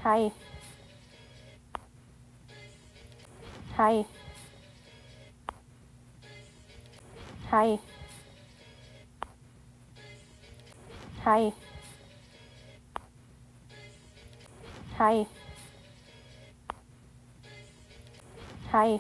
Hi. Hi. Hi. Hi. Hi. Hi.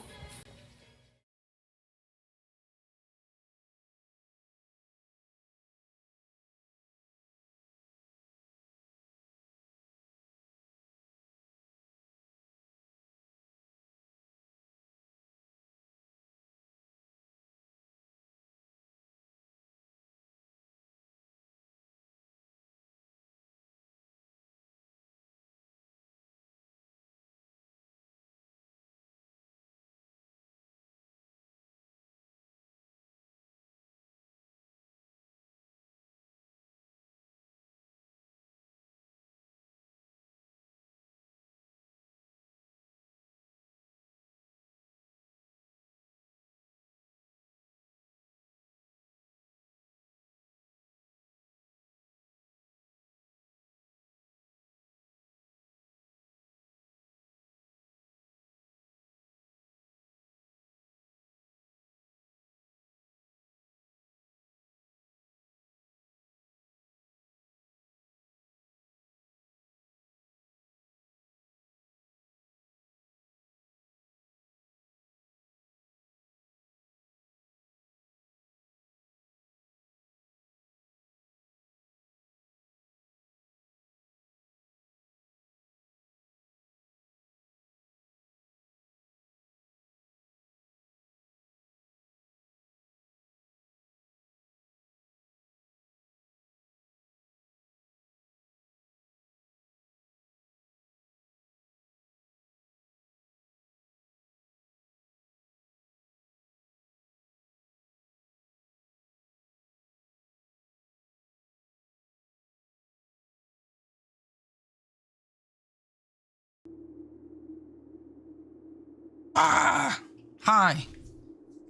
Hi.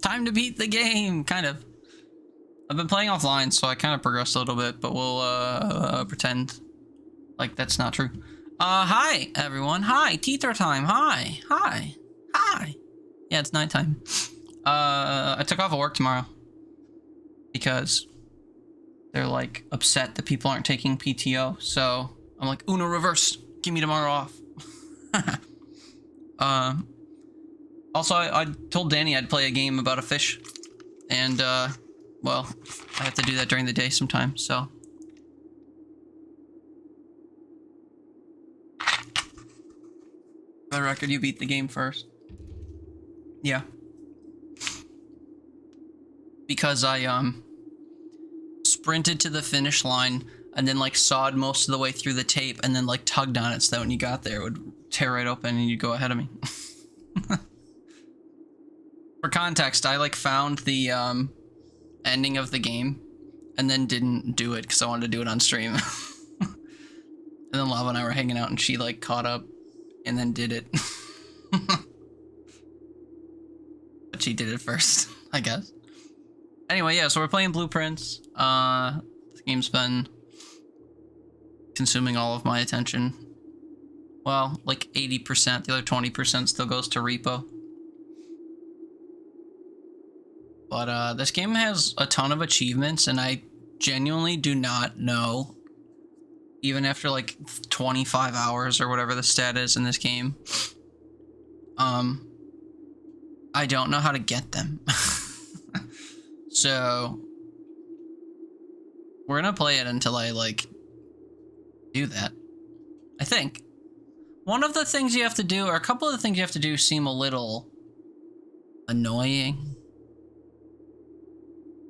Time to beat the game, kind of. I've been playing offline, so I kind of progressed a little bit, but we'll pretend like that's not true. Hi, everyone. Hi, Teeter time. Hi. Hi. Hi. Yeah, it's nighttime. I took off of work tomorrow because they're, like, upset that people aren't taking PTO, so I'm like, Uno reverse. Give me tomorrow off. Also, I told Danny I'd play a game about a fish, and, well, I have to do that during the day sometime, so. For the record, you beat the game first. Yeah. Because I, sprinted to the finish line and then, like, sawed most of the way through the tape and then, like, tugged on it so that when you got there, it would tear right open and you'd go ahead of me. For context, I, like, found the, ending of the game and then didn't do it because I wanted to do it on stream. And then Lava and I were hanging out and she, like, caught up and then did it. But she did it first, I guess. Anyway, yeah, so we're playing Blueprints. The game's been consuming all of my attention. Well, like 80%, the other 20% still goes to repo. But this game has a ton of achievements, and I genuinely do not know, even after like 25 hours or whatever the stat is in this game, I don't know how to get them. So we're gonna play it until I, like, do that, I think. One of the things you have to do, or a couple of the things you have to do, seem a little annoying.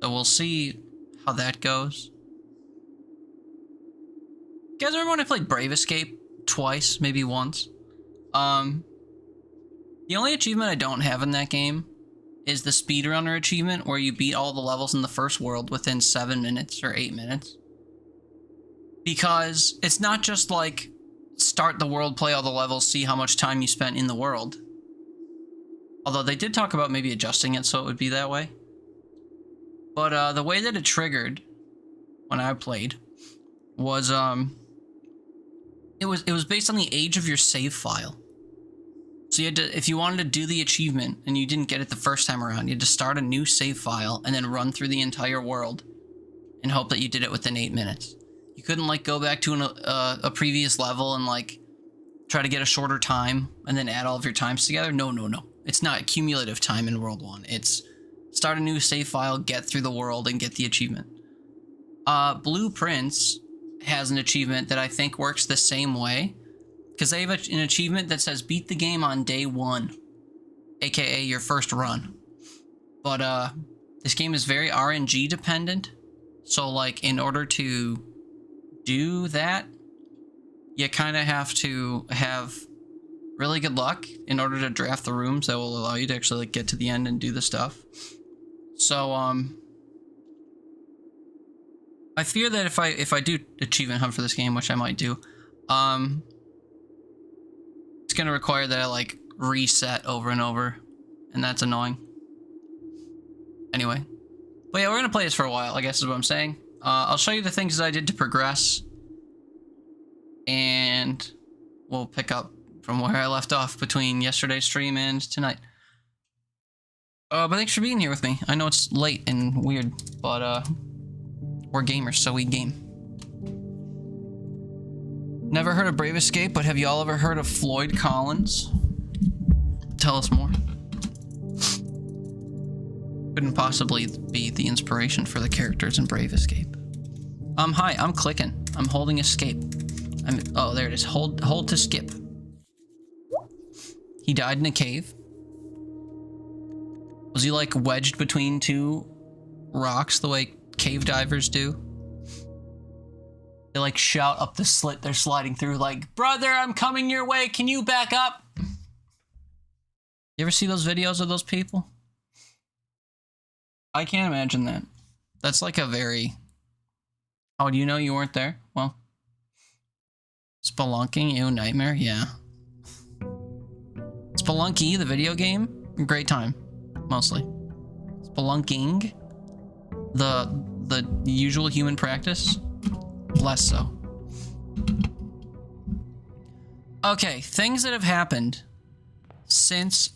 So we'll see how that goes. You guys remember when I played Brave Escape twice, maybe once? The only achievement I don't have in that game is the speedrunner achievement, where you beat all the levels in the first world within 7 minutes or 8 minutes. Because it's not just like start the world, play all the levels, see how much time you spent in the world. Although they did talk about maybe adjusting it so it would be that way. But the way that it triggered when I played was It was based on the age of your save file. So you had to, if you wanted to do the achievement and you didn't get it the first time around, you had to start a new save file and then run through the entire world and hope that you did it within 8 minutes. You couldn't like go back to a previous level and like try to get a shorter time and then add all of your times together. No. It's not cumulative time in World 1. It's start a new save file, get through the world, and get the achievement. Blueprints has an achievement that I think works the same way. Because they have an achievement that says beat the game on day 1, aka your first run. But this game is very RNG dependent, so like in order to do that, you kind of have to have really good luck in order to draft the rooms that will allow you to actually like get to the end and do the stuff. So I fear that if I do achievement hunt for this game, which I might do, it's gonna require that I like reset over and over, and that's annoying. Anyway, but yeah, we're gonna play this for a while, I guess is what I'm saying. I'll show you the things that I did to progress, and we'll pick up from where I left off between yesterday's stream and tonight. But thanks for being here with me. I know it's late and weird, but we're gamers, so we game. Never heard of Brave Escape, but have you all ever heard of Floyd Collins? Tell us more. Couldn't possibly be the inspiration for the characters in Brave Escape. Hi, I'm clicking. I'm holding escape. Oh, there it is. Hold to skip. He died in a cave. Was he like wedged between two rocks the way cave divers do? They like shout up the slit they're sliding through like, brother, I'm coming your way. Can you back up? You ever see those videos of those people? I can't imagine that. That's like a very... Oh, do you know you weren't there? Well, Spelunking, ew, nightmare, yeah. Spelunky, the video game, great time, mostly. Spelunking, the usual human practice, less so. Okay, things that have happened since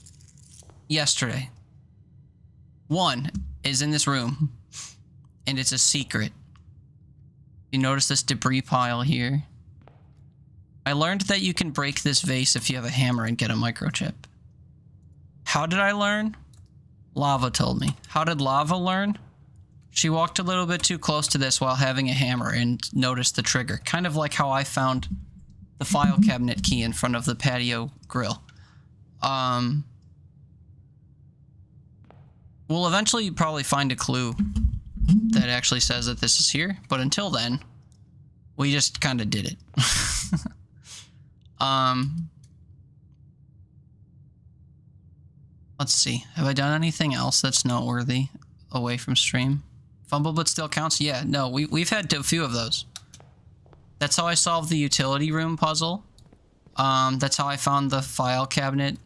yesterday. One is in this room, and it's a secret. You notice this debris pile here? I learned that you can break this vase if you have a hammer and get a microchip. How did I learn? Lava told me. How did Lava learn? She walked a little bit too close to this while having a hammer and noticed the trigger. Kind of like how I found the file cabinet key in front of the patio grill. We'll eventually probably find a clue that actually says that this is here, but until then, we just kind of did it. Let's see. Have I done anything else that's noteworthy away from stream? Fumble but still counts? Yeah, no, we've had a few of those. That's how I solved the utility room puzzle. That's how I found the file cabinet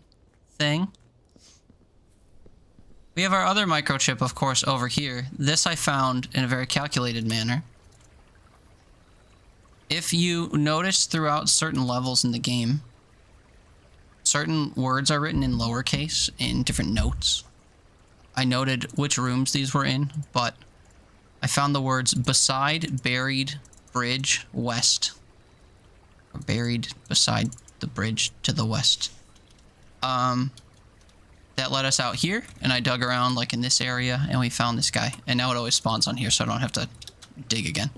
thing. We have our other microchip, of course, over here. This I found in a very calculated manner. If you notice throughout certain levels in the game, certain words are written in lowercase in different notes. I noted which rooms these were in, but I found the words beside, buried, bridge, west. Or buried beside the bridge to the west. That led us out here, and I dug around like in this area, and we found this guy. And now it always spawns on here, so I don't have to dig again.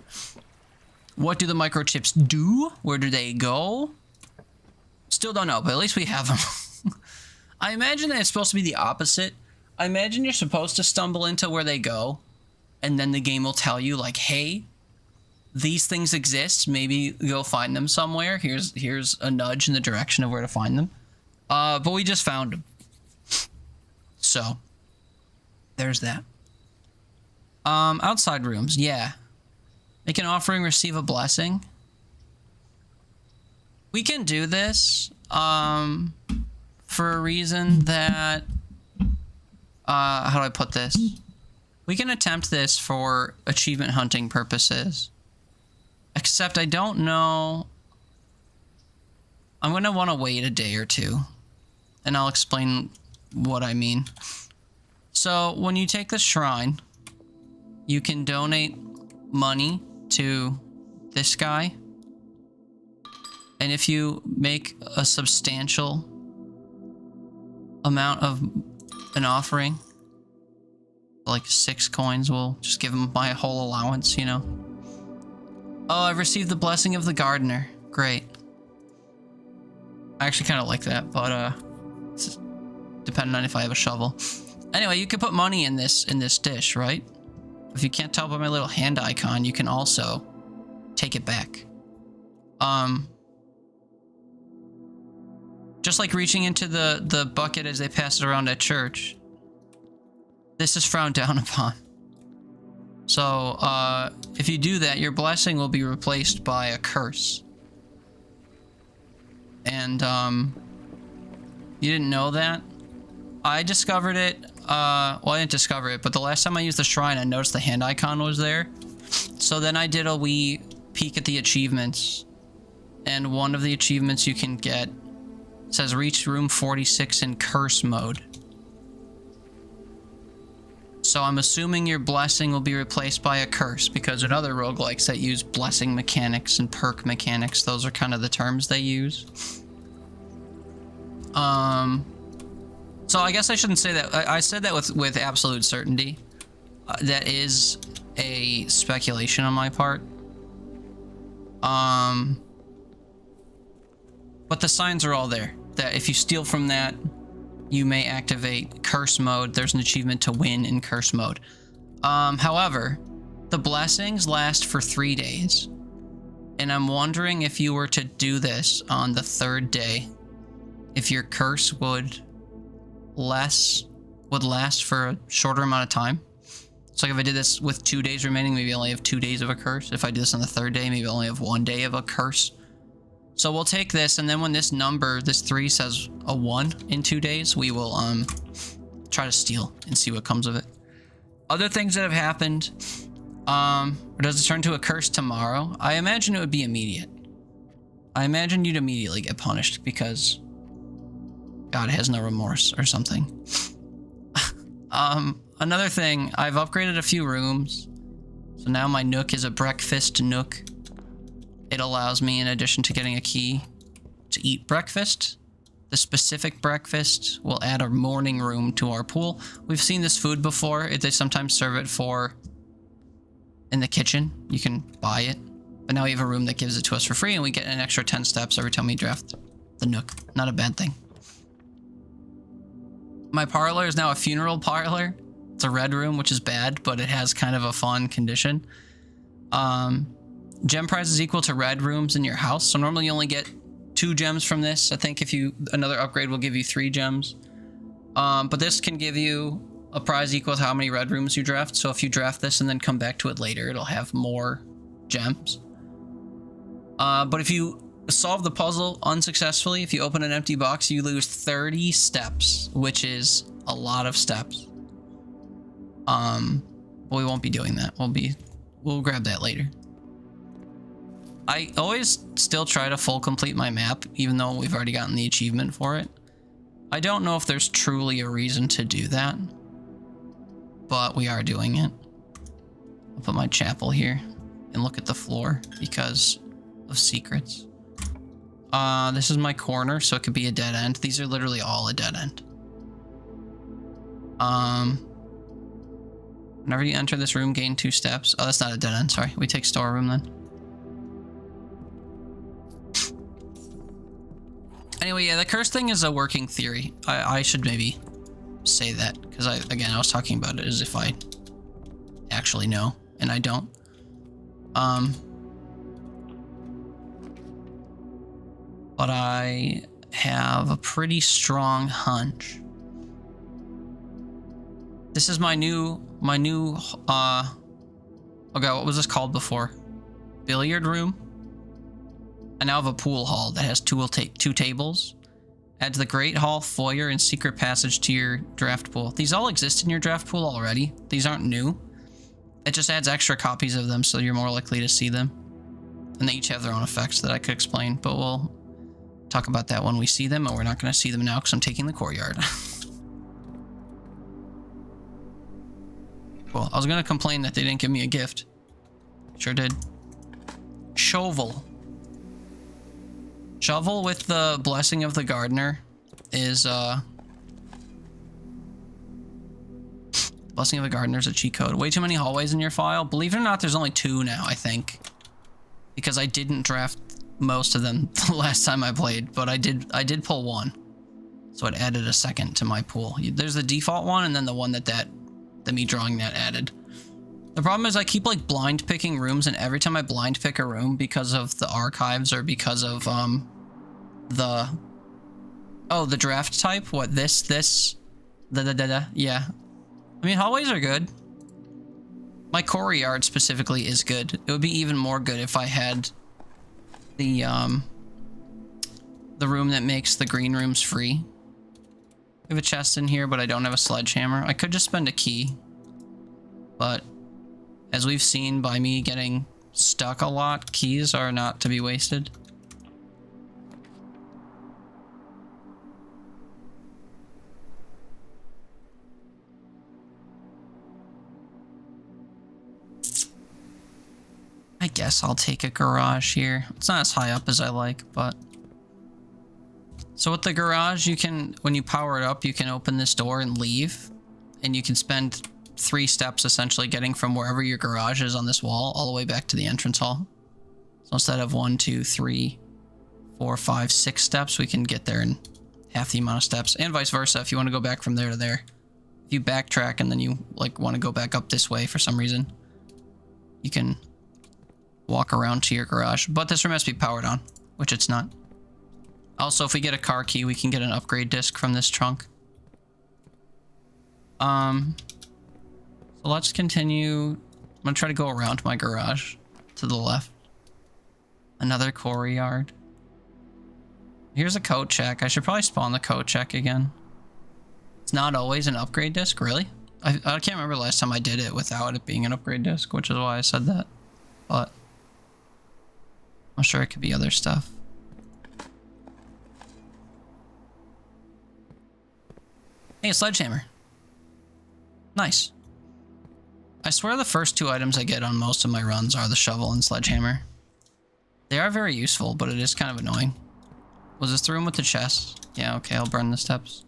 What do the microchips do? Where do they go? Still don't know, but at least we have them. I imagine that it's supposed to be the opposite. I imagine you're supposed to stumble into where they go, and then the game will tell you, like, hey, these things exist. Maybe go find them somewhere. Here's a nudge in the direction of where to find them. But we just found them. So, there's that. Outside rooms, yeah. Make an offering, receive a blessing. We can do this, for a reason that, how do I put this? We can attempt this for achievement hunting purposes. Except I don't know I'm gonna want to wait a day or two, and I'll explain what I mean. So when you take the shrine, you can donate money to this guy, and if you make a substantial amount of an offering, like 6 coins, we'll just give him my whole allowance, you know. Oh, I've received the blessing of the gardener. Great. I actually kind of like that, but it's depending on if I have a shovel. Anyway, you can put money in this dish, right? If you can't tell by my little hand icon, you can also take it back. Just like reaching into the bucket as they pass it around at church. This is frowned down upon. So, if you do that, your blessing will be replaced by a curse. And, you didn't know that? I discovered it, well, I didn't discover it, but the last time I used the shrine, I noticed the hand icon was there. So then I did a wee peek at the achievements. And one of the achievements you can get says reach room 46 in curse mode. So I'm assuming your blessing will be replaced by a curse, because in other roguelikes that use blessing mechanics and perk mechanics, those are kind of the terms they use. So I guess I shouldn't say that. I said that with absolute certainty. That is a speculation on my part. But the signs are all there. That if you steal from that, you may activate curse mode. There's an achievement to win in curse mode. However, the blessings last for 3 days. And I'm wondering if you were to do this on the 3rd day, if your curse would last for a shorter amount of time. So like if I did this with 2 days remaining, maybe I only have 2 days of a curse. If I do this on the 3rd day, maybe I only have 1 day of a curse. So we'll take this, and then when this number, this 3 says a 1 in 2 days, we will try to steal and see what comes of it. Other things that have happened, or does it turn to a curse tomorrow? I imagine it would be immediate. I imagine you'd immediately get punished because God has no remorse or something. Another thing, I've upgraded a few rooms. So now my nook is a breakfast nook. It allows me, in addition to getting a key, to eat breakfast. The specific breakfast will add a morning room to our pool. We've seen this food before. They sometimes serve it in the kitchen. You can buy it. But now we have a room that gives it to us for free, and we get an extra 10 steps every time we draft the nook. Not a bad thing. My parlor is now a funeral parlor. It's a red room, which is bad, but it has kind of a fun condition. Gem prize is equal to red rooms in your house. So normally you only get 2 gems from this. I think another upgrade will give you 3 gems. But this can give you a prize equal to how many red rooms you draft. So if you draft this and then come back to it later, it'll have more gems. But if you solve the puzzle unsuccessfully, if you open an empty box, you lose 30 steps, which is a lot of steps. But we won't be doing that. We'll grab that later. I always still try to full complete my map, even though we've already gotten the achievement for it. I don't know if there's truly a reason to do that, but we are doing it. I'll put my chapel here and look at the floor because of secrets. This is my corner, so it could be a dead end. These are literally all a dead end. Whenever you enter this room, gain 2 steps. Oh, that's not a dead end, sorry. We take storeroom then. Anyway, yeah, the curse thing is a working theory. I should maybe say that, because I was talking about it as if I actually know, and I don't. But I have a pretty strong hunch. This is my new, okay, what was this called before? Billiard room? I now have a pool hall that has 2 tables. Adds the Great Hall, foyer, and secret passage to your draft pool. These all exist in your draft pool already. These aren't new. It just adds extra copies of them so you're more likely to see them. And they each have their own effects that I could explain, but we'll talk about that when we see them, and we're not going to see them now because I'm taking the courtyard. Cool. I was going to complain that they didn't give me a gift. Sure did. Shovel. Shovel with the Blessing of the Gardener is, Blessing of the Gardener is a cheat code. Way too many hallways in your file. Believe it or not, there's only 2 now, I think. Because I didn't draft most of them the last time I played, but I did pull 1. So it added a second to my pool. There's the default one, and then the one that me drawing that added. The problem is I keep like blind picking rooms, and every time I blind pick a room because of the archives or because of the draft type, what yeah. I mean, hallways are good. My courtyard specifically is good. It would be even more good if I had the room that makes the green rooms free. We have a chest in here, but I don't have a sledgehammer. I could just spend a key, but as we've seen by me getting stuck a lot, keys are not to be wasted. I guess I'll take a garage here. It's not as high up as I like, but... So with the garage, you can, when you power it up, you can open this door and leave. And you can spend 3 steps essentially getting from wherever your garage is on this wall all the way back to the entrance hall. So instead of 1, 2, 3, 4, 5, 6 steps, we can get there in half the amount of steps. And vice versa, if you want to go back from there to there. If you backtrack and then you like want to go back up this way for some reason, you can walk around to your garage. But this room has to be powered on, which it's not. Also, if we get a car key, we can get an upgrade disc from this trunk. So let's continue. I'm gonna try to go around my garage to the left. Another courtyard. Here's a coat check. I should probably spawn the coat check again. It's not always an upgrade disc, really? I can't remember the last time I did it without it being an upgrade disc, which is why I said that. But I'm sure it could be other stuff. Hey, a sledgehammer. Nice. I swear the first 2 items I get on most of my runs are the shovel and sledgehammer. They are very useful, but it is kind of annoying. Was this the room with the chest? Yeah, okay, I'll burn the steps.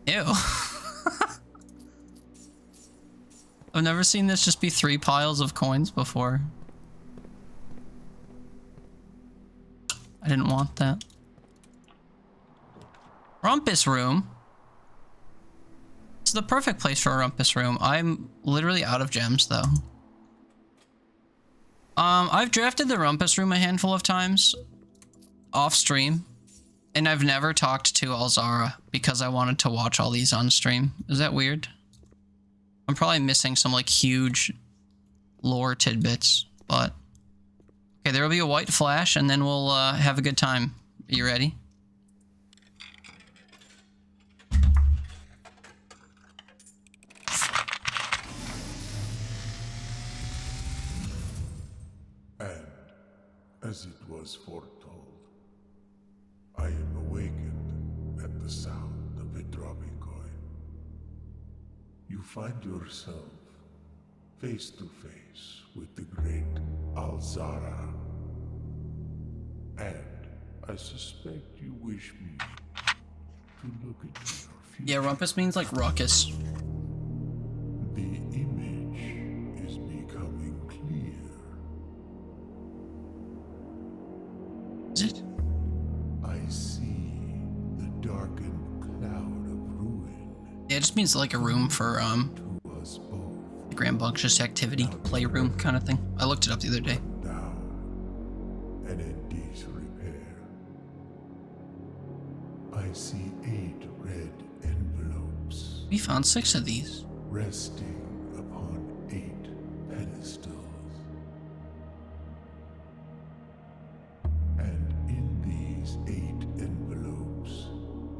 Ew. I've never seen this just be 3 piles of coins before. I didn't want that. Rumpus room. It's the perfect place for a rumpus room. I'm literally out of gems though. I've drafted the rumpus room a handful of times off stream, and I've never talked to Alzara because I wanted to watch all these on stream. Is that weird? I'm probably missing some like huge lore tidbits, but okay, there will be a white flash and then we'll have a good time. Are you ready? As it was foretold, I am awakened at the sound of a dropping coin. You find yourself face to face with the great Alzara. And I suspect you wish me to look at your future. Yeah, rumpus means like ruckus. The image is becoming clear. Is it? I see the darkened cloud of ruin. Yeah, it just means like a room for To us both rambunctious activity, playroom kind of thing. I looked it up the other day. down and in disrepair. I see 8 red envelopes We found 6 of these. resting upon 8 pedestals. And in these 8 envelopes,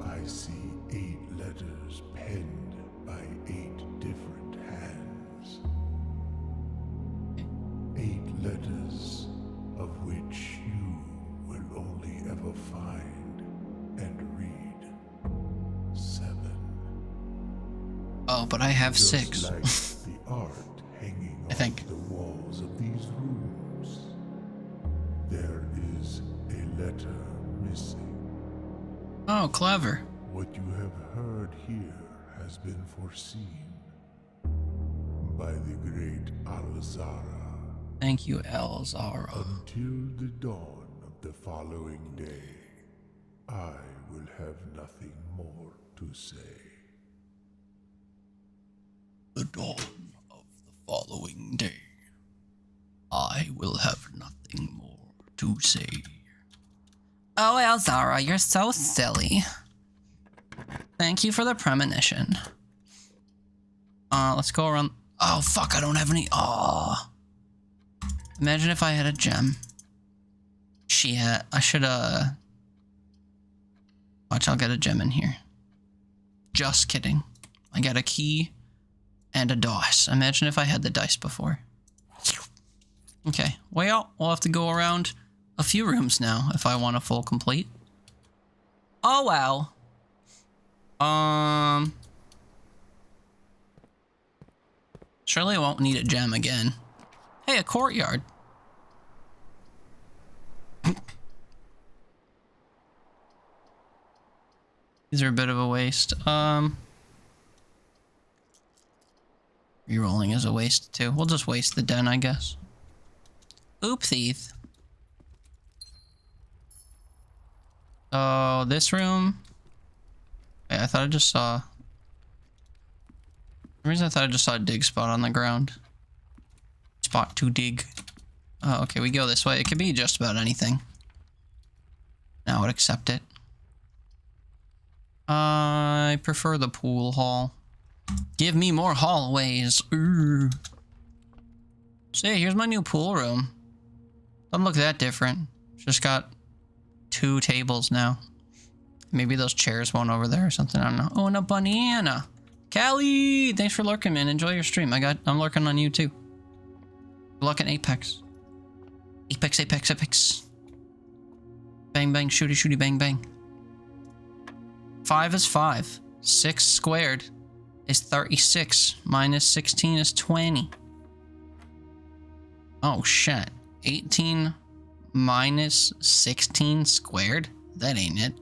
I see 8 letters penned by 8 different hands. 8 letters of Oh, but I have Just 6. like the art hanging I think. on the walls of these rooms. There is a letter missing. Oh, clever. What you have heard here has been foreseen by the great Alzara. Thank you, Elzara. Until the dawn of the following day, I will have nothing more to say. The dawn of the following day, I will have nothing more to say. Oh, Elzara, you're so silly. Thank you for the premonition. Let's go around. Oh, fuck, I don't have any. Oh. Imagine if I had a gem. I should, watch, I'll get a gem in here. Just kidding. I got a key and a dice. Imagine if I had the dice before. Okay, well, we'll have to go around a few rooms now if I want a full complete. Oh, well. Surely I won't need a gem again. Hey, a courtyard. These are a bit of a waste. Rerolling is a waste too. We'll just waste the den, I guess. Oopsies. Oh, this room. Wait, I thought I just saw. For some reason I thought I just saw a dig spot on the ground. Spot to dig. Oh, okay, we go this way. It could be just about anything. Now I would accept it. I prefer the pool hall. Give me more hallways. Ooh. See, here's my new pool room. Doesn't look that different. Just got 2 tables now. Maybe those chairs went over there or something. I don't know. Oh, and a banana. Callie, thanks for lurking, man. Enjoy your stream. I'm lurking on you too. Good luck in Apex. Apex, Apex, Apex. Bang, bang, shooty, shooty, bang, bang. 5 is 5. 6 squared is 36. Minus 16 is 20. Oh, shit. 18 minus 16 squared? That ain't it.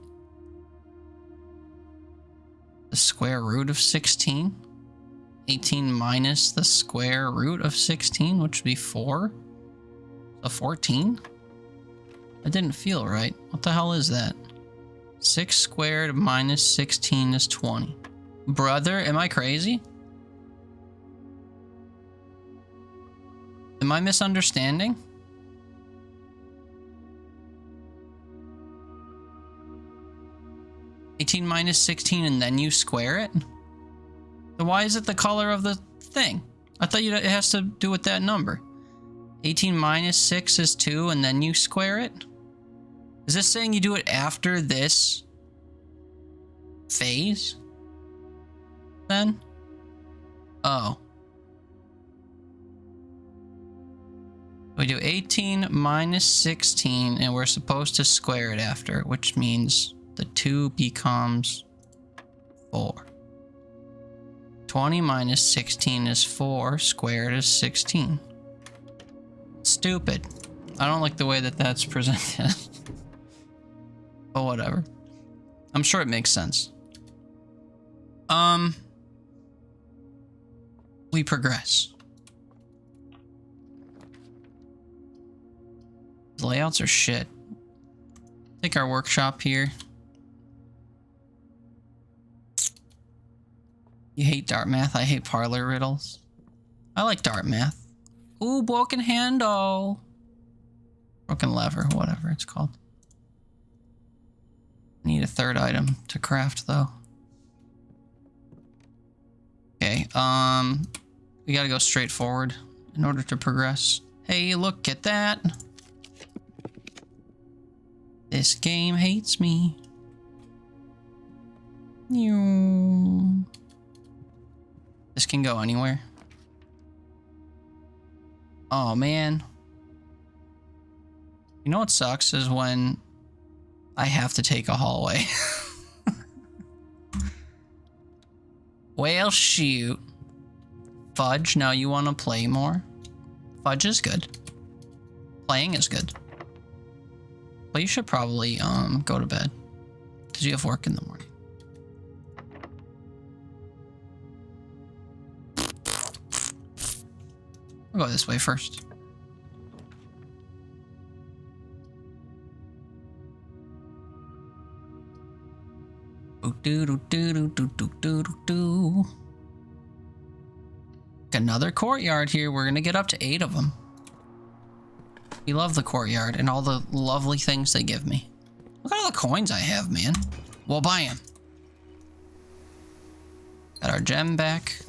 The square root of 16? 18 minus the square root of 16, which would be 4? So 14? That didn't feel right. What the hell is that? 6 squared minus 16 is 20. Brother, am I crazy? Am I misunderstanding? $18 minus 16 and then you square it? So why is it the color of the thing? I thought it has to do with that number. 18 minus 6 is 2 and then you square it? Is this saying you do it after this phase? Then? Oh. We do 18 minus 16 and we're supposed to square it after, which means the 2 becomes 4. 20 minus 16 is 4, squared is 16. Stupid. I don't like the way that that's presented. But whatever. I'm sure it makes sense. We progress. The layouts are shit. Take our workshop here. You hate Dart Math. I hate parlor riddles. I like Dart Math. Ooh, broken handle. Broken lever, whatever it's called. Need a 3rd item to craft though. Okay, we gotta go straight forward in order to progress. Hey, look at that. This game hates me. This can go anywhere. Oh, man. You know what sucks is when I have to take a hallway. Well, shoot. Fudge, now you want to play more? Fudge is good. Playing is good. But you should probably go to bed. Because you have work in the morning. We'll go this way first. Another courtyard here. We're gonna get up to 8 of them. We love the courtyard and all the lovely things they give me. Look at all the coins I have, man. We'll buy them. Got our gem back.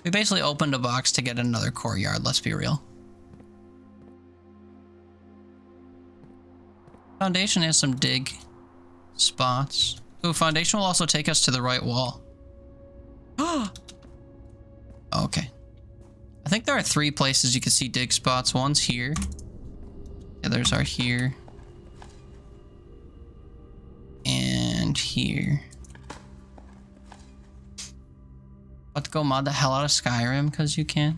We basically opened a box to get another courtyard, let's be real. Foundation has some dig spots. Ooh, Foundation will also take us to the right wall. Okay. I think there are 3 places you can see dig spots. One's here. The others are here. And here. About to go mod the hell out of Skyrim because you can.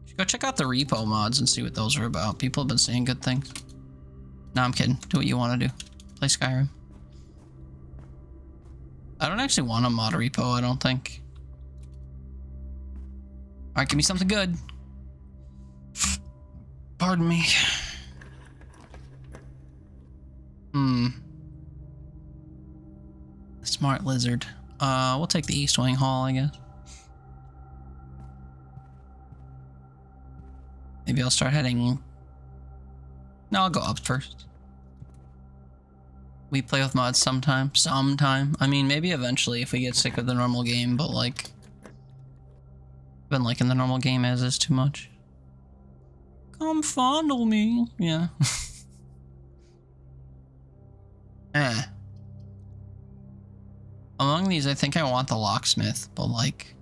You should go check out the repo mods and see what those are about. People have been saying good things. No, I'm kidding. Do what you want to do. Play Skyrim. I don't actually want a mod repo, I don't think. Alright, give me something good. Pardon me. Smart lizard. We'll take the East Wing Hall, I guess. Maybe I'll start heading... No, I'll go up first. We play with mods sometime. I mean, maybe eventually if we get sick of the normal game, but like... been liking the normal game as is too much. Come fondle me. Yeah. Among these, I think I want the locksmith, but like...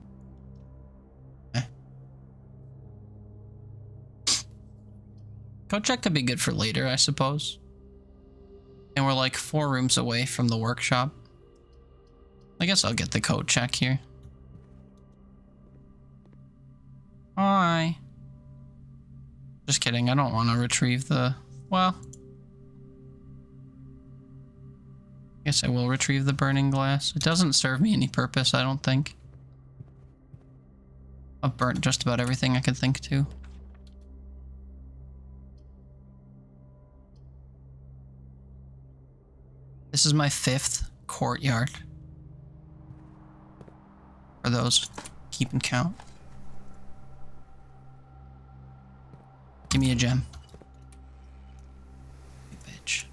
Coat check could be good for later, I suppose. And we're like 4 rooms away from the workshop. I guess I'll get the coat check here. Hi. Just kidding, I don't want to retrieve the... Well... I guess I will retrieve the burning glass. It doesn't serve me any purpose, I don't think. I've burnt just about everything I could think to. This is my 5th courtyard. For those keeping count. Give me a gem. You bitch.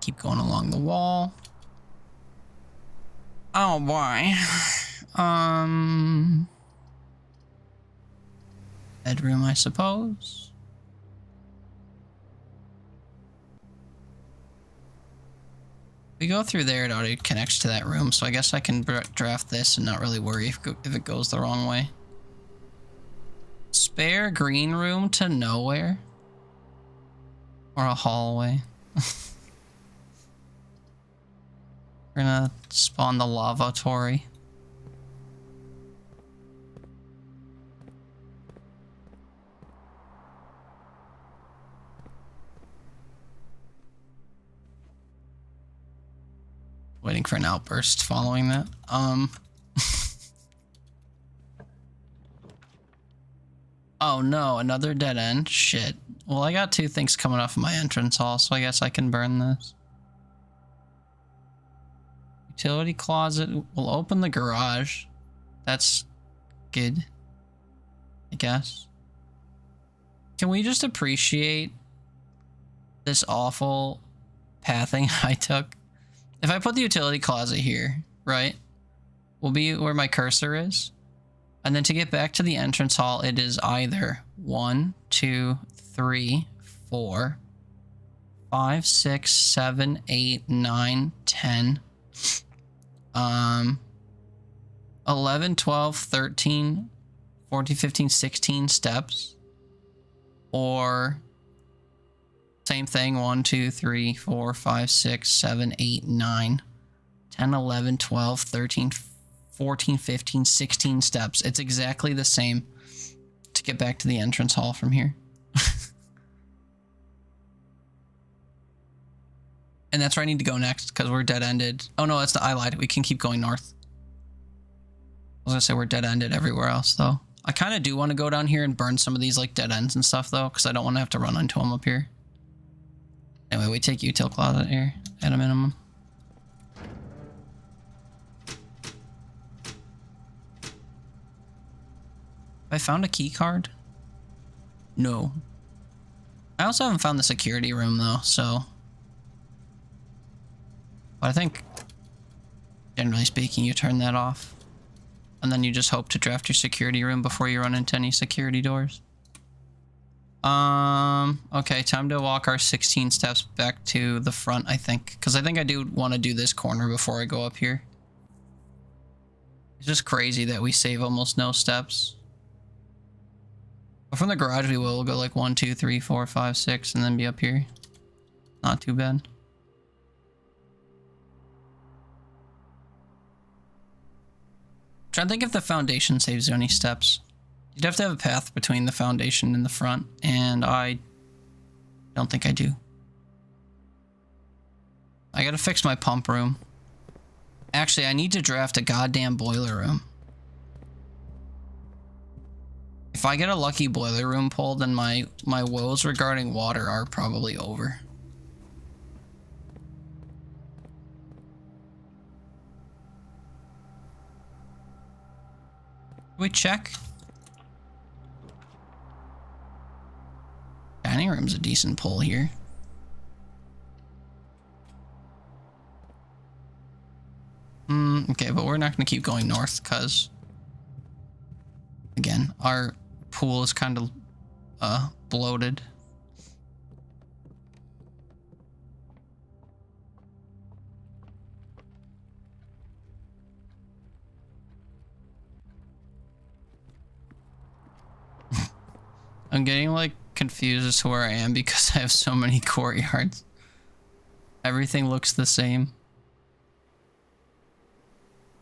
Keep going along the wall. Oh boy. Bedroom, I suppose. We go through there, it already connects to that room, so I guess I can draft this and not really worry if it goes the wrong way. Spare green room to nowhere? Or a hallway? We're gonna spawn the lavatory. Waiting for an outburst following that. Oh no, another dead end? Shit. Well, I got 2 things coming off of my entrance hall, so I guess I can burn this. Utility closet. We'll open the garage. That's good, I guess. Can we just appreciate this awful pathing I took? If I put the utility closet here, right, will be where my cursor is. And then to get back to the entrance hall, it is either 1, 2, 3, 4, 5, 6, 7, 8, 9, 10, 11, 12, 13, 14, 15, 16 steps. Or same thing, 1, 2, 3, 4, 5, 6, 7, 8, 9, 10, 11, 12, 13, 14, 15, 16 steps. It's exactly the same to get back to the entrance hall from here. And that's where I need to go next, because we're dead-ended. Oh no, I lied. We can keep going north. I was gonna say we're dead-ended everywhere else, though. I kind of do want to go down here and burn some of these like dead ends and stuff, though, because I don't want to have to run into them up here. Anyway, we take util closet here at a minimum. Have I found a key card? No. I also haven't found the security room, though, so... But I think, generally speaking, you turn that off. And then you just hope to draft your security room before you run into any security doors. Okay, time to walk our 16 steps back to the front, I think. Because I think I do want to do this corner before I go up here. It's just crazy that we save almost no steps. But from the garage, we'll go like 1, 2, 3, 4, 5, 6, and then be up here. Not too bad. Trying to think if the foundation saves you any steps. You'd have to have a path between the foundation and the front, and I don't think I do. I gotta fix my pump room. Actually, I need to draft a goddamn boiler room. If I get a lucky boiler room pull, then my woes regarding water are probably over. We check. Dining room's a decent pull here. Okay, but we're not going to keep going north because, again, our pool is kind of bloated. I'm getting like confused as to where I am because I have so many courtyards. Everything looks the same.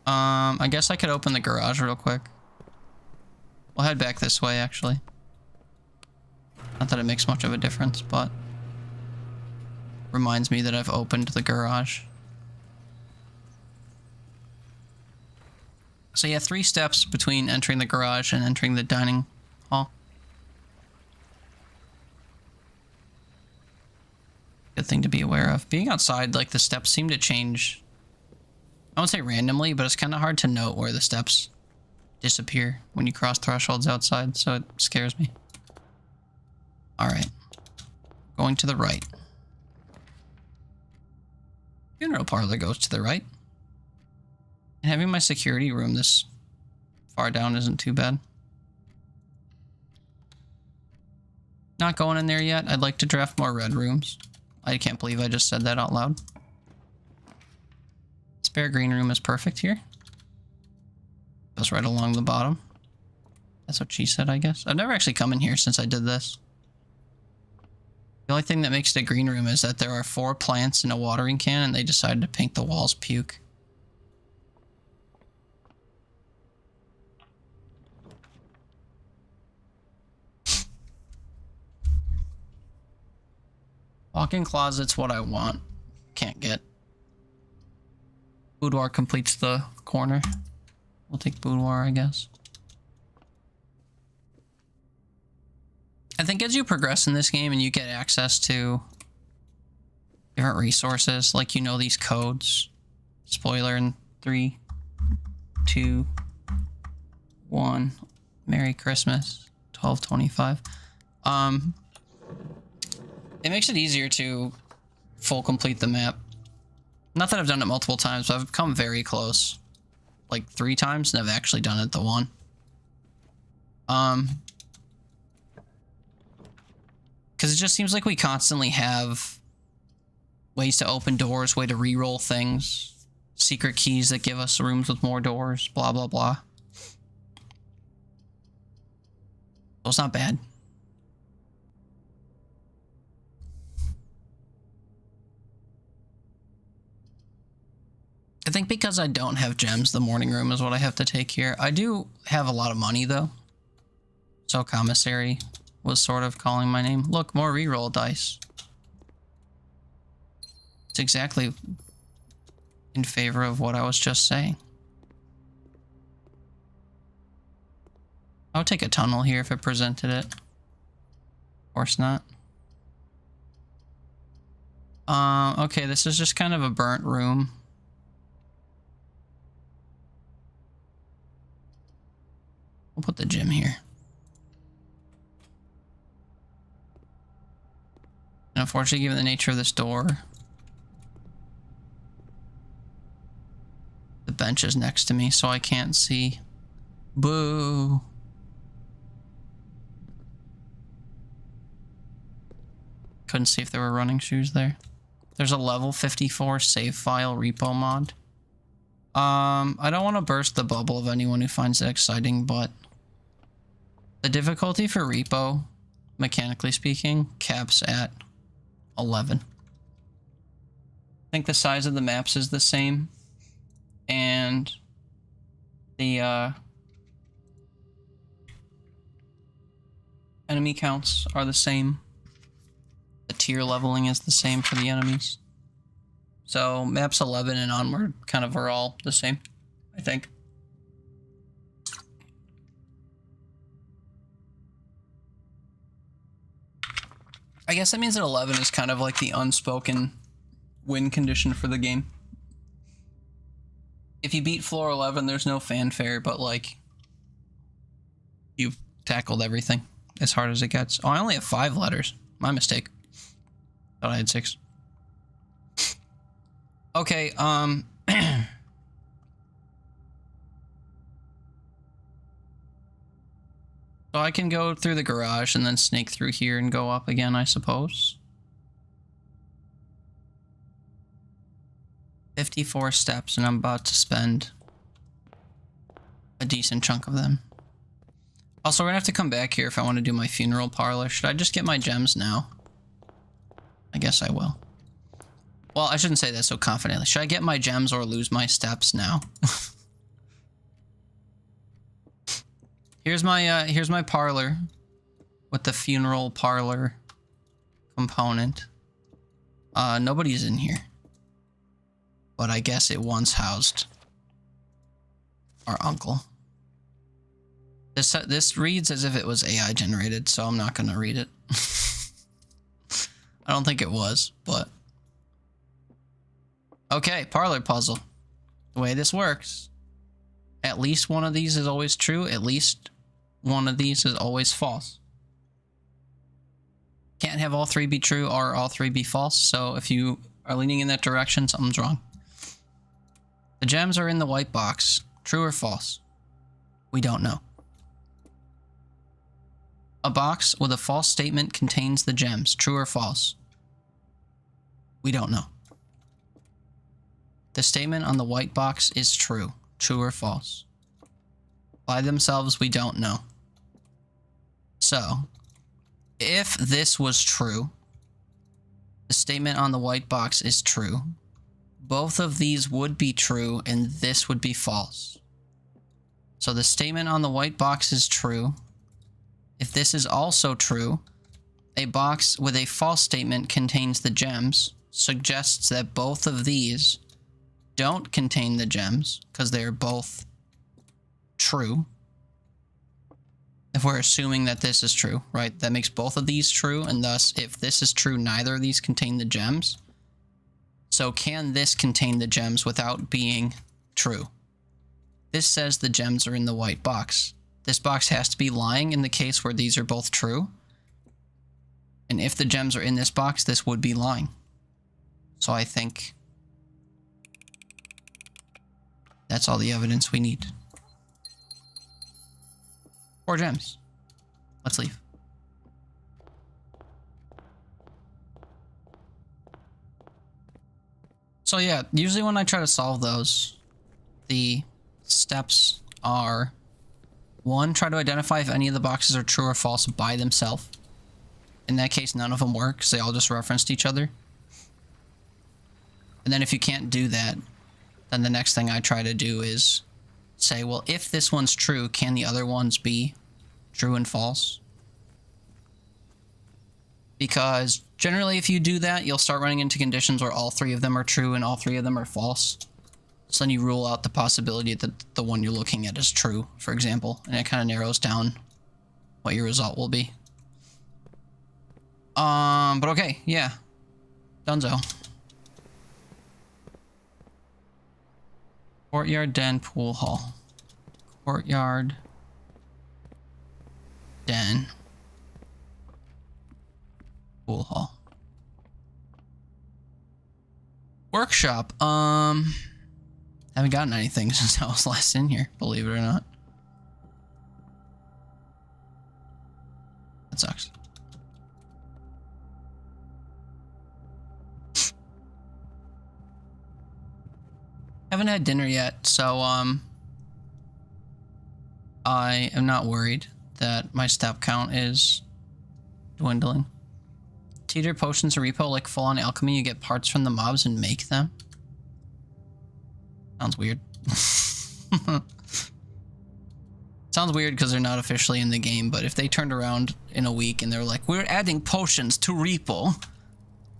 I guess I could open the garage real quick. We'll head back this way, actually. Not that it makes much of a difference, but reminds me that I've opened the garage. So yeah, 3 steps between entering the garage and entering the dining hall. Good thing to be aware of. Being outside, like, the steps seem to change. I won't say randomly, but it's kind of hard to note where the steps disappear when you cross thresholds outside, so it scares me. Alright. Going to the right. Funeral parlor goes to the right. And having my security room this far down isn't too bad. Not going in there yet. I'd like to draft more red rooms. I can't believe I just said that out loud. Spare green room is perfect here. Goes right along the bottom. That's what she said, I guess. I've never actually come in here since I did this. The only thing that makes it a green room is that there are 4 plants in a watering can and they decided to paint the walls puke. Walk-in closet's what I want. Can't get. Boudoir completes the corner. We'll take boudoir, I guess. I think as you progress in this game and you get access to different resources, like you know these codes. Spoiler in 3, 2, 1. Merry Christmas. 12/25. It makes it easier to full complete the map. Not that I've done it multiple times, but I've come very close. Like 3 times, and I've actually done it the 1. Because it just seems like we constantly have ways to open doors, way to re-roll things, secret keys that give us rooms with more doors, blah, blah, blah. So it's not bad. I think because I don't have gems, the morning room is what I have to take here. I do have a lot of money, though. So commissary was sort of calling my name. Look, more reroll dice. It's exactly in favor of what I was just saying. I would take a tunnel here if it presented it. Of course not. Okay, this is just kind of a burnt room. We'll put the gym here. And unfortunately, given the nature of this door, the bench is next to me, so I can't see. Boo! Couldn't see if there were running shoes there. There's a level 54 save file repo mod. I don't want to burst the bubble of anyone who finds it exciting, but the difficulty for repo, mechanically speaking, caps at 11. I think the size of the maps is the same, and the enemy counts are the same. The tier leveling is the same for the enemies. So maps 11 and onward kind of are all the same, I think. I guess that means that 11 is kind of like the unspoken win condition for the game. If you beat floor 11, there's no fanfare, but like, you've tackled everything as hard as it gets. Oh, I only have 5 letters. My mistake. Thought I had 6. Okay, so I can go through the garage and then snake through here and go up again, I suppose. 54 steps, and I'm about to spend a decent chunk of them. Also, we're gonna have to come back here if I want to do my funeral parlor. Should I just get my gems now? I guess I will. Well, I shouldn't say that so confidently. Should I get my gems or lose my steps now? Here's my parlor with the funeral parlor component. Nobody's in here. But I guess it once housed our uncle. This reads as if it was AI generated, so I'm not gonna read it. I don't think it was, but... Okay, parlor puzzle. The way this works, at least one of these is always true, at least one of these is always false. Can't have all 3 be true or all 3 be false, so if you are leaning in that direction, something's wrong. The gems are in the white box. True or false? We don't know. A box with a false statement contains the gems. True or false? We don't know. The statement on the white box is true. True or false? By themselves, we don't know. So, if this was true, the statement on the white box is true. Both of these would be true, and this would be false. So the statement on the white box is true. If this is also true, a box with a false statement contains the gems, suggests that both of these don't contain the gems, because they're both true. If we're assuming that this is true, right? That makes both of these true, and thus, if this is true, neither of these contain the gems. So can this contain the gems without being true? This says the gems are in the white box. This box has to be lying in the case where these are both true. And if the gems are in this box, this would be lying. So I think that's all the evidence we need. 4 gems. Let's leave. So yeah, usually when I try to solve those, the steps are 1, try to identify if any of the boxes are true or false by themselves. In that case, none of them work, because they all just referenced each other. And then if you can't do that, then the next thing I try to do is say, well, if this one's true, can the other ones be true and false? Because generally if you do that, you'll start running into conditions where all 3 of them are true and all 3 of them are false. So then you rule out the possibility that the one you're looking at is true, for example, and it kind of narrows down what your result will be. But okay, yeah. Dunzo. Courtyard, den, pool, hall. Courtyard, den, pool, hall. Workshop. Haven't gotten anything since I was last in here, believe it or not. That sucks. Haven't had dinner yet, so I am not worried that my step count is dwindling. Teeter potions or repo, like full-on alchemy, you get parts from the mobs and make them. Sounds weird. Sounds weird because they're not officially in the game, but if they turned around in a week and they're like, we're adding potions to repo.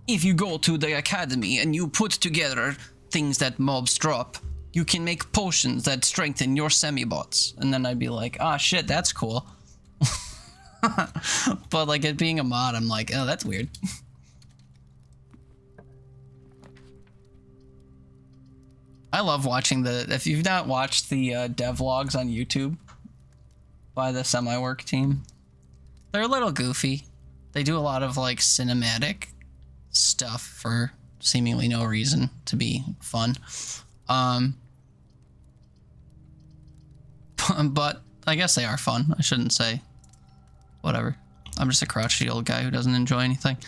If you go to the academy and you put together things that mobs drop, you can make potions that strengthen your semi-bots. And then I'd be like, ah, shit, that's cool. But like it being a mod, I'm like, oh, that's weird. I love watching if you've not watched the devlogs on YouTube by the Semi-Work team, they're a little goofy. They do a lot of like cinematic stuff for seemingly no reason to be fun. But I guess they are fun. I shouldn't say whatever. I'm just a crotchety old guy who doesn't enjoy anything.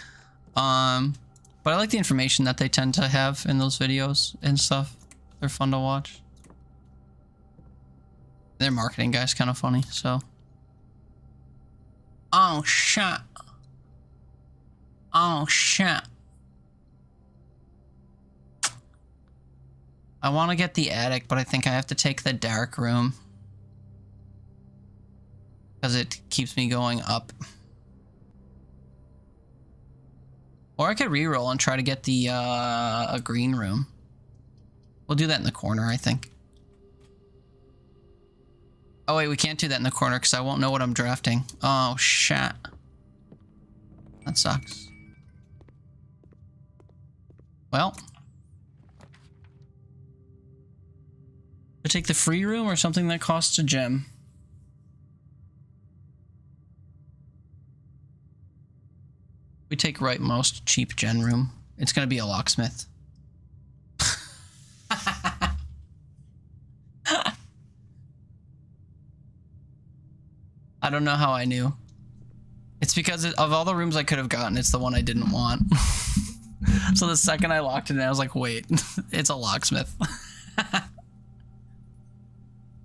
But I like the information that they tend to have in those videos and stuff. They're fun to watch. Their marketing guy's kind of funny, so. Oh shit. Oh shit. I want to get the attic, but I think I have to take the dark room. Because it keeps me going up. Or I could reroll and try to get the a green room. We'll do that in the corner, I think. Oh wait, we can't do that in the corner because I won't know what I'm drafting. Oh shit. That sucks. Well. I take the free room or something that costs a gem. We take rightmost cheap gen room. It's gonna be a locksmith. I don't know how I knew. It's because of all the rooms I could have gotten, it's the one I didn't want. So the second I locked it in, I was like, wait, it's a locksmith.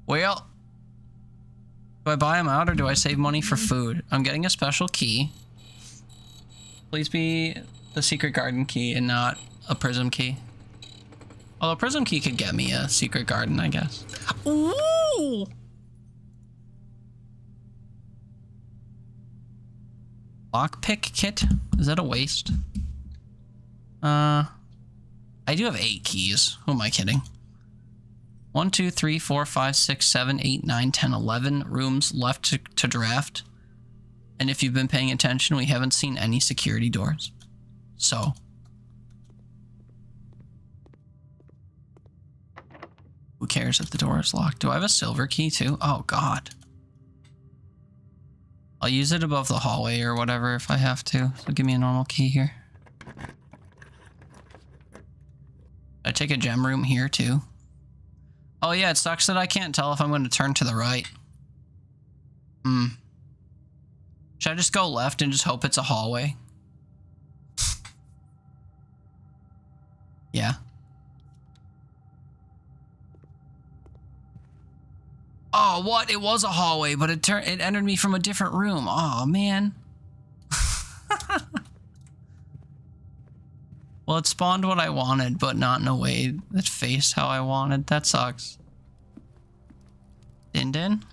Well, do I buy them out or do I save money for food? I'm getting a special key. Please be the secret garden key and not a prism key. Although a prism key could get me a secret garden, I guess. Ooh! Lockpick kit? Is that a waste? I do have 8 keys. Who am I kidding? 1, 2, 3, 4, 5, 6, 7, 8, 9, 10, 11 rooms left to draft. And if you've been paying attention, we haven't seen any security doors. So. Who cares if the door is locked? Do I have a silver key too? Oh god. I'll use it above the hallway or whatever if I have to. So give me a normal key here. I take a gem room here too. Oh yeah, it sucks that I can't tell if I'm going to turn to the right. Should I just go left and just hope it's a hallway? Yeah. Oh, what? It was a hallway, but it entered me from a different room. Oh, man. Well, it spawned what I wanted, but not in a way that faced how I wanted. That sucks. Din Din?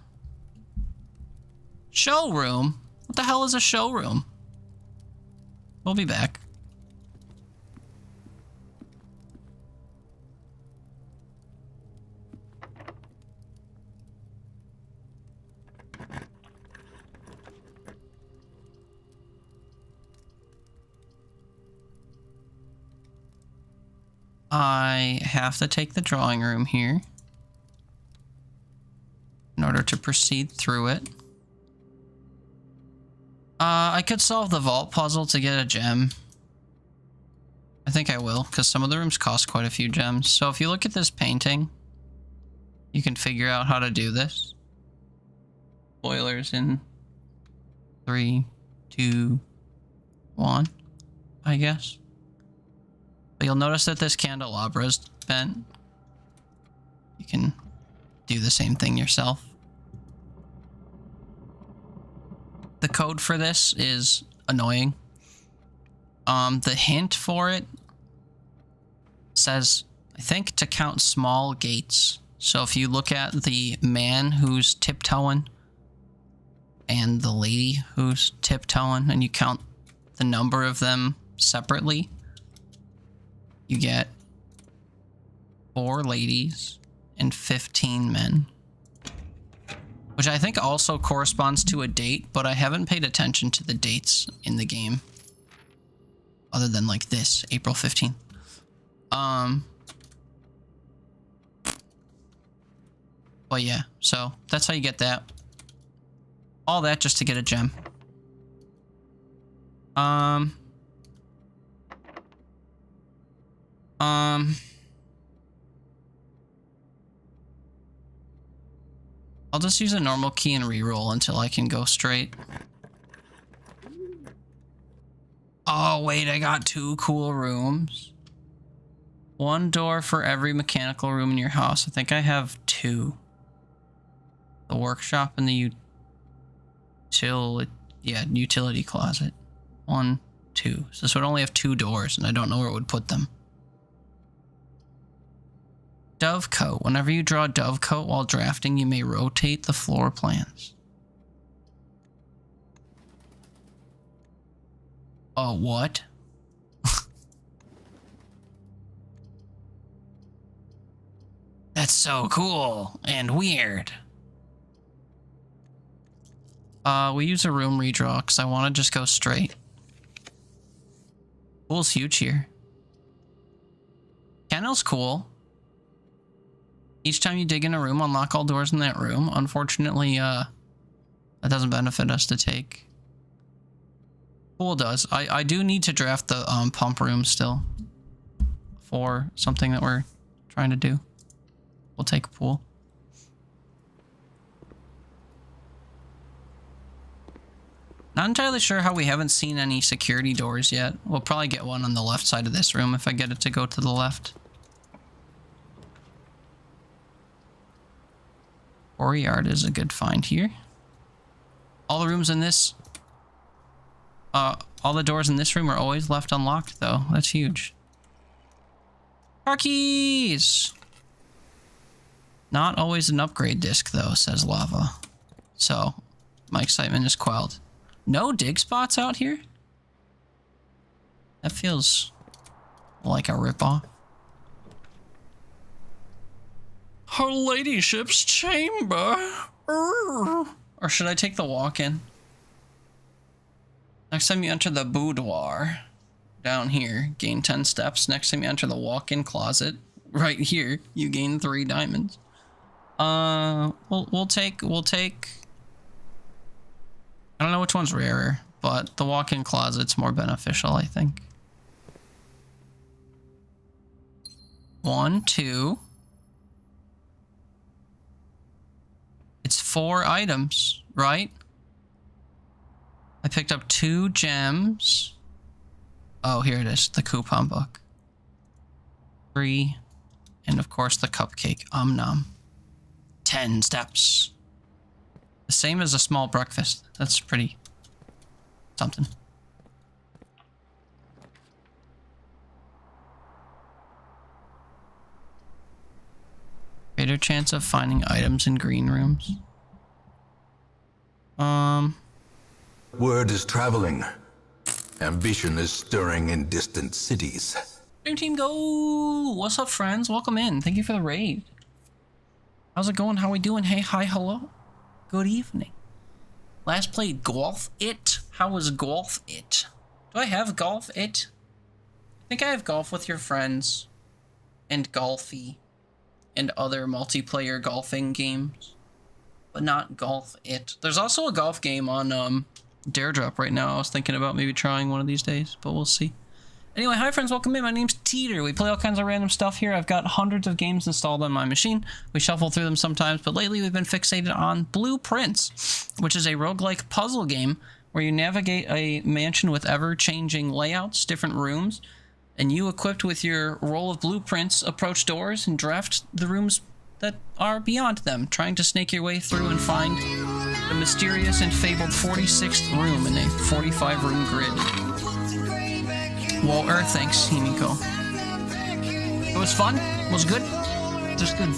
Showroom? What the hell is a showroom? We'll be back. I have to take the drawing room here in order to proceed through it. I could solve the vault puzzle to get a gem. I think I will, because some of the rooms cost quite a few gems. So if you look at this painting, you can figure out how to do this. Spoilers in 3, 2, 1, I guess. But you'll notice that this candelabra is bent. You can do the same thing yourself. The code for this is annoying. The hint for it says, I think, to count small gates. So if you look at the man who's tiptoeing and the lady who's tiptoeing and you count the number of them separately, you get 4 ladies and 15 men. Which I think also corresponds to a date, but I haven't paid attention to the dates in the game. Other than like this, April 15th. But yeah, so that's how you get that. All that just to get a gem. I'll just use a normal key and reroll until I can go straight. Oh, wait, I got 2 cool rooms. 1 door for every mechanical room in your house. I think I have 2. The workshop and the utility closet. 1, 2. So this would only have 2 doors, and I don't know where it would put them. Dovecote. Whenever you draw a dovecote while drafting, you may rotate the floor plans. Oh, what? That's so cool and weird. We use a room redraw because I want to just go straight. Pool's huge here. Kennel's cool. Each time you dig in a room, unlock all doors in that room. Unfortunately, that doesn't benefit us to take. Pool does. I do need to draft the pump room still for something that we're trying to do. We'll take a pool. Not entirely sure how we haven't seen any security doors yet. We'll probably get one on the left side of this room if I get it to go to the left. Courtyard is a good find here. All the rooms in this... all the doors in this room are always left unlocked, though. That's huge. Car keys! Not always an upgrade disc, though, says Lava. So, my excitement is quelled. No dig spots out here? That feels like a ripoff. Her ladyship's chamber. Or should I take the walk-in? Next time you enter the boudoir, down here, gain 10 steps. Next time you enter the walk-in closet, right here, you gain 3 diamonds. We'll take. I don't know which one's rarer, but the walk-in closet's more beneficial, I think. 1, 2. It's 4 items, right? I picked up 2 gems. Oh, here it is, the coupon book. 3, and of course the cupcake. Nom. 10 steps. The same as a small breakfast. That's pretty something. greater chance of finding items in green rooms. Word is traveling. Ambition is stirring in distant cities. Dream Team Go! What's up, friends? Welcome in. Thank you for the raid. How's it going? How we doing? Hey, hi, hello. Good evening. Last played Golf It. How was Golf It? Do I have Golf It? I think I have Golf with Your Friends and Golfy and other multiplayer golfing games, but not Golf It. There's also a golf game on Daredrop right now. I was thinking about maybe trying one of these days, but we'll see. Anyway, hi friends, welcome in. My name's Teeter. We play all kinds of random stuff here. I've got hundreds of games installed on my machine. We shuffle through them sometimes, but lately we've been fixated on Blueprints, which is a roguelike puzzle game where you navigate a mansion with ever-changing layouts, different rooms, and you, equipped with your roll of blueprints, approach doors and draft the rooms that are beyond them, trying to snake your way through and find the mysterious and fabled 46th room in a 45-room grid. Well, thanks, Himiko. It was fun. It was good. Just good.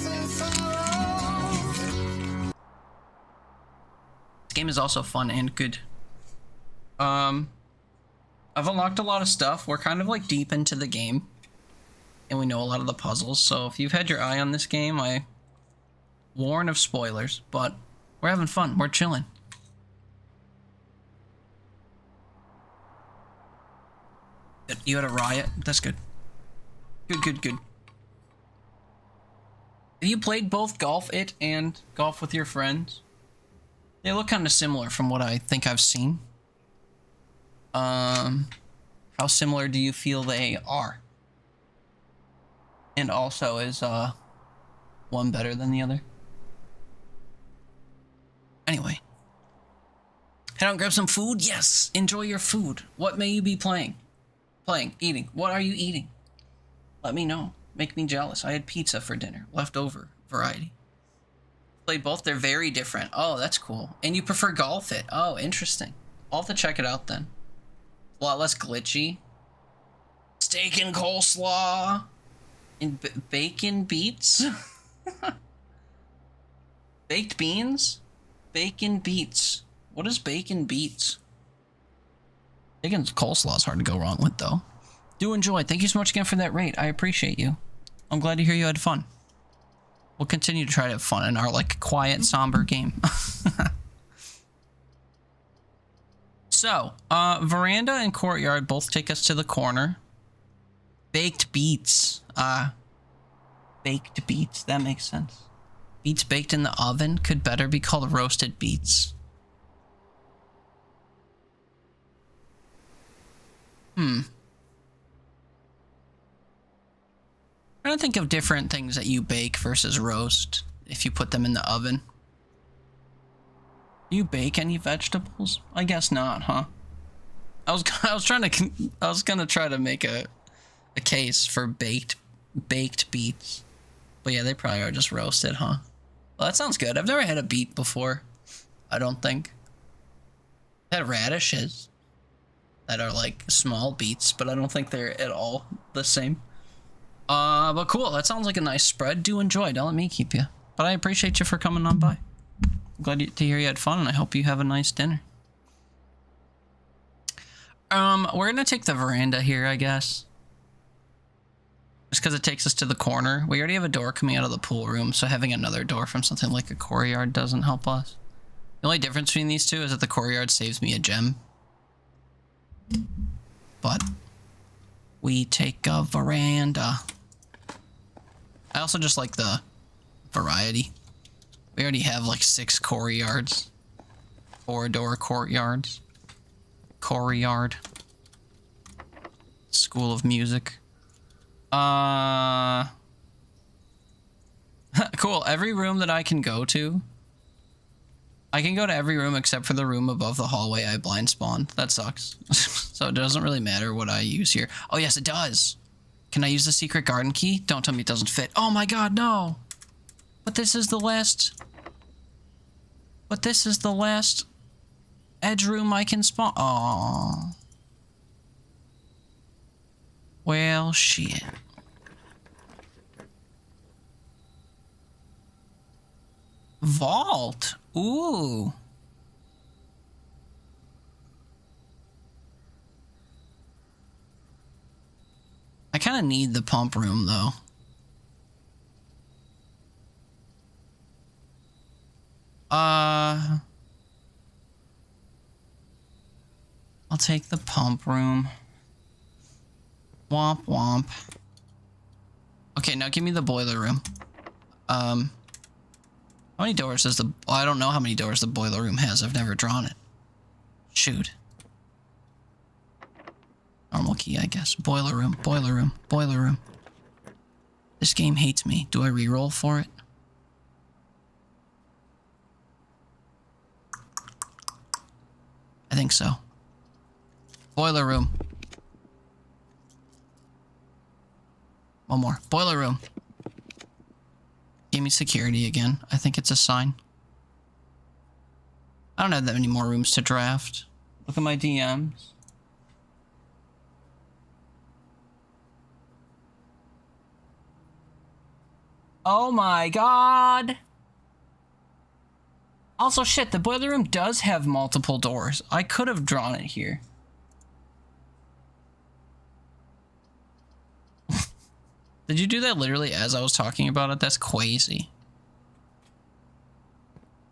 This game is also fun and good. I've unlocked a lot of stuff. We're kind of like deep into the game, and we know a lot of the puzzles. So if you've had your eye on this game, I warn of spoilers. But we're having fun. We're chilling. You had a riot? That's good. Good, good, good. Have you played both Golf It and Golf with Your Friends? They look kind of similar from what I think I've seen. How similar do you feel they are? And also, is one better than the other? Anyway. Head out and grab some food? Yes! Enjoy your food. What may you be playing? Eating. What are you eating? Let me know. Make me jealous. I had pizza for dinner. Leftover variety. Played both. They're very different. Oh, that's cool. And you prefer Golf It. Oh, interesting. I'll have to check it out then. A lot less glitchy. Steak and coleslaw. And bacon beets? Baked beans? Bacon beets. What is bacon beets? Bacon coleslaw is hard to go wrong with, though. Do enjoy. Thank you so much again for that rate. I appreciate you. I'm glad to hear you had fun. We'll continue to try to have fun in our, like, quiet, somber game. So, veranda and courtyard both take us to the corner. Baked beets. Baked beets. That makes sense. Beets baked in the oven could better be called roasted beets. I'm trying to think of different things that you bake versus roast if you put them in the oven. Do you bake any vegetables? I guess not, huh? I was gonna try to make a case for baked beets, but yeah, they probably are just roasted, huh? Well, that sounds good. I've never had a beet before. I don't think. I've had radishes that are like small beets, but I don't think they're at all the same. But cool. That sounds like a nice spread. Do enjoy. Don't let me keep you. But I appreciate you for coming on by. Glad to hear you had fun, and I hope you have a nice dinner. We're gonna take the veranda here, I guess. Just because it takes us to the corner. We already have a door coming out of the pool room, so having another door from something like a courtyard doesn't help us. The only difference between these two is that the courtyard saves me a gem. But we take a veranda. I also just like the variety. We already have like 6 courtyards. 4-door courtyards. Courtyard. School of Music. Cool. Every room that I can go to. I can go to every room except for the room above the hallway I blind spawned. That sucks. So it doesn't really matter what I use here. Oh yes, it does. Can I use the secret garden key? Don't tell me it doesn't fit. Oh my god, no. But this is the last... But this is the last edge room I can spawn. Aww. Well, shit. Vault. Ooh. I kind of need the pump room, though. I'll take the pump room. Womp womp. Okay, now give me the boiler room. How many doors does the... Well, I don't know how many doors the boiler room has. I've never drawn it. Shoot. Normal key, I guess. Boiler room, boiler room, boiler room. This game hates me. Do I reroll for it? I think so. Boiler room. One more. Boiler room. Give me security again. I think it's a sign. I don't have that many more rooms to draft. Look at my DMs. Oh my god! Also, shit, the boiler room does have multiple doors. I could have drawn it here. Did you do that literally as I was talking about it? That's crazy.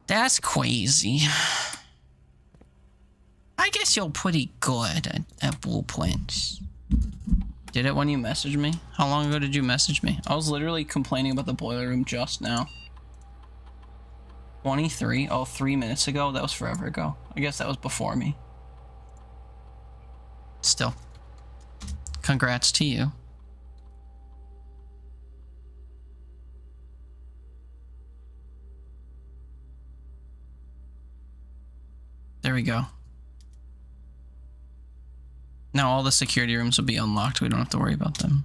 That's crazy. I guess you're pretty good at blueprints. Did it when you messaged me? How long ago did you message me? I was literally complaining about the boiler room just now. 23? Oh, 3 minutes ago? That was forever ago. I guess that was before me. Still. Congrats to you. There we go. Now all the security rooms will be unlocked. We don't have to worry about them.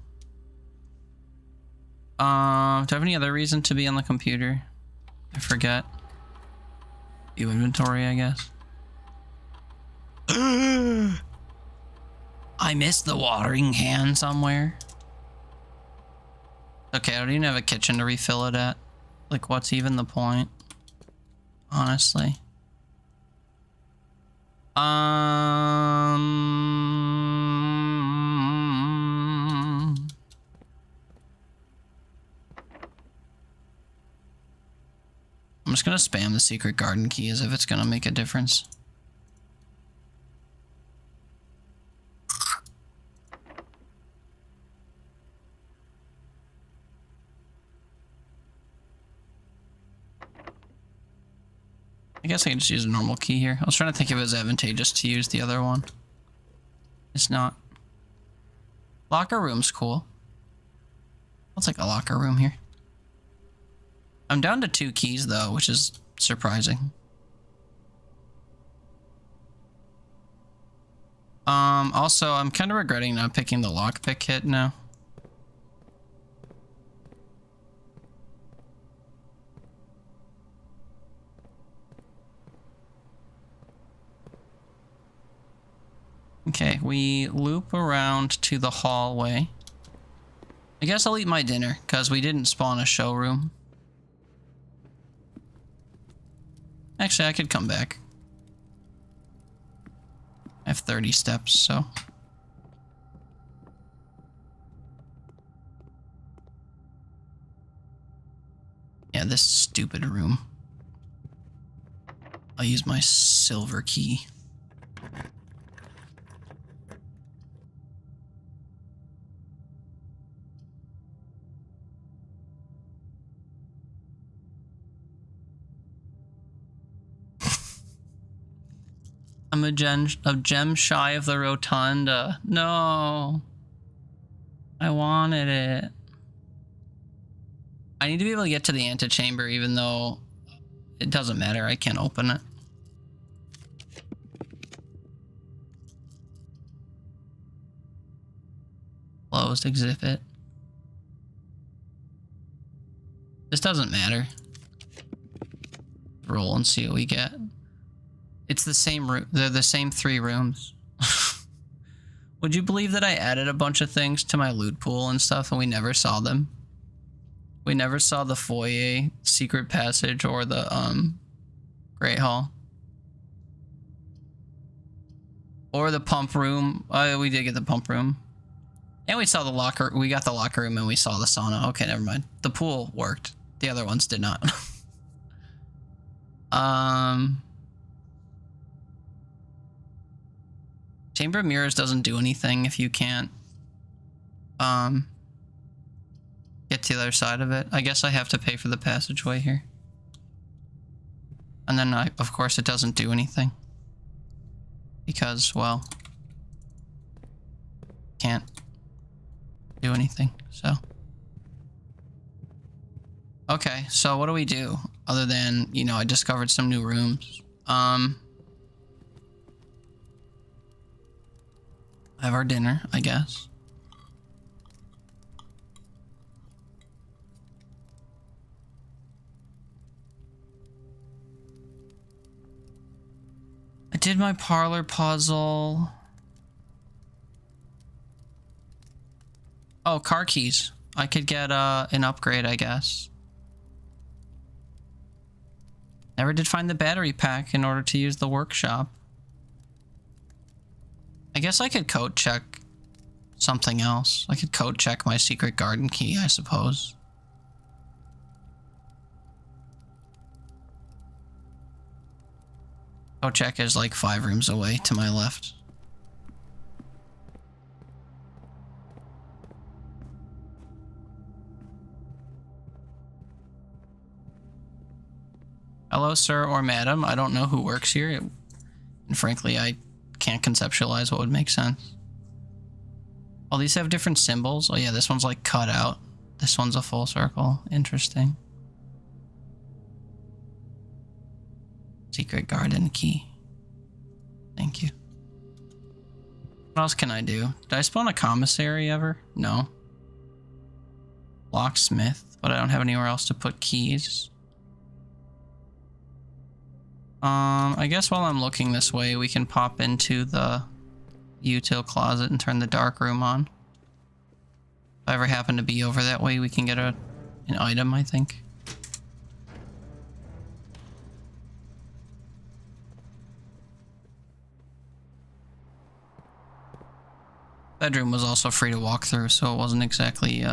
Do I have any other reason to be on the computer? I forget. View inventory, I guess. I missed the watering can somewhere. Okay, I don't even have a kitchen to refill it at. Like, what's even the point? Honestly. I'm just gonna spam the secret garden key as if it's gonna make a difference. I guess I can just use a normal key here. I was trying to think if it was advantageous to use the other one. It's not. Locker room's cool. I'll take a locker room here. I'm down to 2 keys though, which is surprising. Also, I'm kind of regretting not picking the lockpick kit now. Okay, we loop around to the hallway. I guess I'll eat my dinner, because we didn't spawn a showroom. Actually, I could come back. I have 30 steps, so... Yeah, this stupid room. I'll use my silver key. I'm a gem shy of the rotunda. No. I wanted it. I need to be able to get to the antechamber even though it doesn't matter. I can't open it. Closed exhibit. This doesn't matter. Roll and see what we get. It's the same room. They're the same 3 rooms. Would you believe that I added a bunch of things to my loot pool and stuff and we never saw them? We never saw the foyer, secret passage, or the Great Hall. Or the pump room. We did get the pump room. And we saw the locker. We got the locker room and we saw the sauna. Okay, never mind. The pool worked. The other ones did not. Chamber of Mirrors doesn't do anything if you can't get to the other side of it. I guess I have to pay for the passageway here. And then of course it doesn't do anything. Because, well, can't do anything, so. Okay, so what do we do? Other than, you know, I discovered some new rooms. Have our dinner, I guess. I did my parlor puzzle. Oh, car keys. I could get an upgrade, I guess. Never did find the battery pack in order to use the workshop. I guess I could code check something else. I could code check my secret garden key, I suppose. Code check is like 5 rooms away to my left. Hello, sir or madam. I don't know who works here. And frankly, I can't conceptualize what would make sense. All these have different symbols. Oh yeah, this one's like cut out. This one's a full circle. Interesting. Secret garden key. Thank you. What else can I do? Did I spawn a commissary ever? No. Locksmith, but I don't have anywhere else to put keys. I guess while I'm looking this way, we can pop into the util closet and turn the dark room on. If I ever happen to be over that way, we can get an item, I think. Bedroom was also free to walk through, so it wasn't exactly